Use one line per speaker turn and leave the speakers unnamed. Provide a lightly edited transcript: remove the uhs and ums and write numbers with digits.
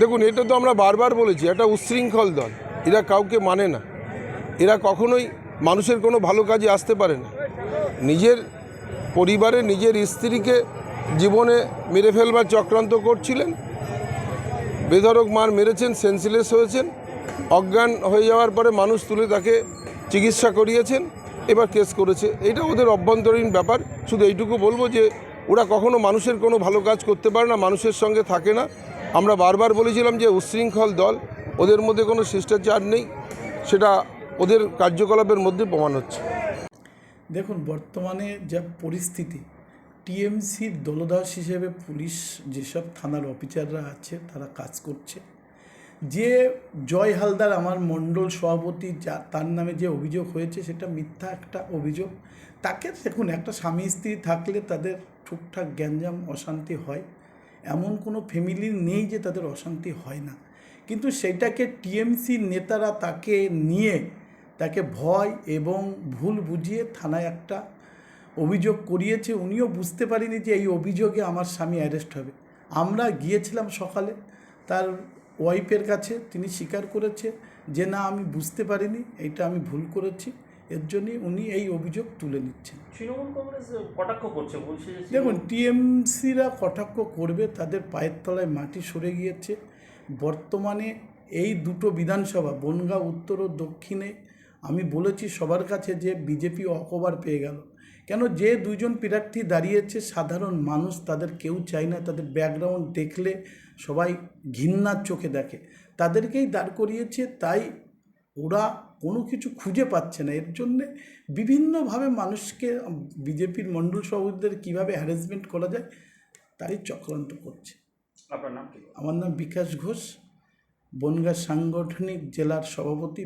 দেখুন, এটা তো আমরা বারবার বলেছি, একটা উচ্ছৃঙ্খল দল। এরা কাউকে মানে না, এরা কখনোই মানুষের কোনো ভালো কাজে আসতে পারে না। নিজের পরিবারে নিজের স্ত্রীকে জীবনে মেরে ফেলবার চক্রান্ত করছিলেন, বেধড়ক মার মেরেছেন, সেন্সলেস হয়েছেন, অজ্ঞান হয়ে যাওয়ার পরে মানুষ তুলে তাকে চিকিৎসা করিয়েছেন, এবার কেস করেছে। এটা ওদের অভ্যন্তরীণ ব্যাপার। শুধু এইটুকু বলবো যে ওরা কখনো মানুষের কোনো ভালো কাজ করতে পারে না, মানুষের সঙ্গে থাকে না। আমরা বারবার বলেছিলাম যে উচ্ছৃঙ্খল দল, ওদের মধ্যে কোনো শিষ্টাচার নেই, সেটা ওদের কার্যকলাপের মধ্যে প্রমাণ হচ্ছে।
দেখুন, বর্তমানে যা পরিস্থিতি, টিএমসির দলদাস হিসেবে পুলিশ যেসব থানার অফিসাররা আছে তারা কাজ করছে। যে জয় হালদার আমার মণ্ডল সভাপতি, যা তার নামে যে অভিযোগ হয়েছে সেটা মিথ্যা একটা অভিযোগ। তাকে দেখুন, একটা স্বামী স্ত্রী থাকলে তাদের ঠিকঠাক গ্যাঞ্জাম অশান্তি হয়, এমন কোনো ফ্যামিলি নেই যে তাদের অশান্তি হয় না। কিন্তু সেইটাকে টিএমসি নেতারা তাকে নিয়ে তাকে ভয় এবং ভুল বুঝিয়ে থানায় একটা অভিযোগ করিয়েছে। উনিও বুঝতে পারেনি যে এই অভিযোগে আমার স্বামী অ্যারেস্ট হবে। আমরা গিয়েছিলাম সকালে তার ওয়াইফের কাছে, তিনি স্বীকার করেছে যে না, আমি বুঝতে পারিনি, এটা আমি ভুল করেছি, এর জন্যই উনি এই অভিযোগ তুলে নিচ্ছেন।
তৃণমূল কংগ্রেস কটাক্ষ করছে, বলছে
দেখুন, টিএমসিরা কটাক্ষ করবে, তাদের পায়ের তলায় মাটি সরে গিয়েছে। বর্তমানে এই দুটো বিধানসভা, বনগাঁ উত্তর ও দক্ষিণে, আমি বলেছি সবার কাছে যে বিজেপি অকবার পেয়ে গেল। কেন, যে দুইজন প্রার্থী দাঁড়িয়েছে সাধারণ মানুষ তাদের কেউ চায় না, তাদের ব্যাকগ্রাউন্ড দেখলে সবাই ঘৃণার চোখে দেখে, তাদেরকেই দাঁড় করিয়েছে। তাই ওরা কোনো কিছু খুঁজে পাচ্ছে না, এর জন্যে বিভিন্নভাবে মানুষকে, বিজেপির মণ্ডল সভাপতিদের কীভাবে হ্যারাসমেন্ট করা যায় তাই চক্রান্ত করছে।
আপনার নাম কি?
আমার নাম বিকাশ ঘোষ, বনগাঁ সাংগঠনিক জেলার সভাপতি।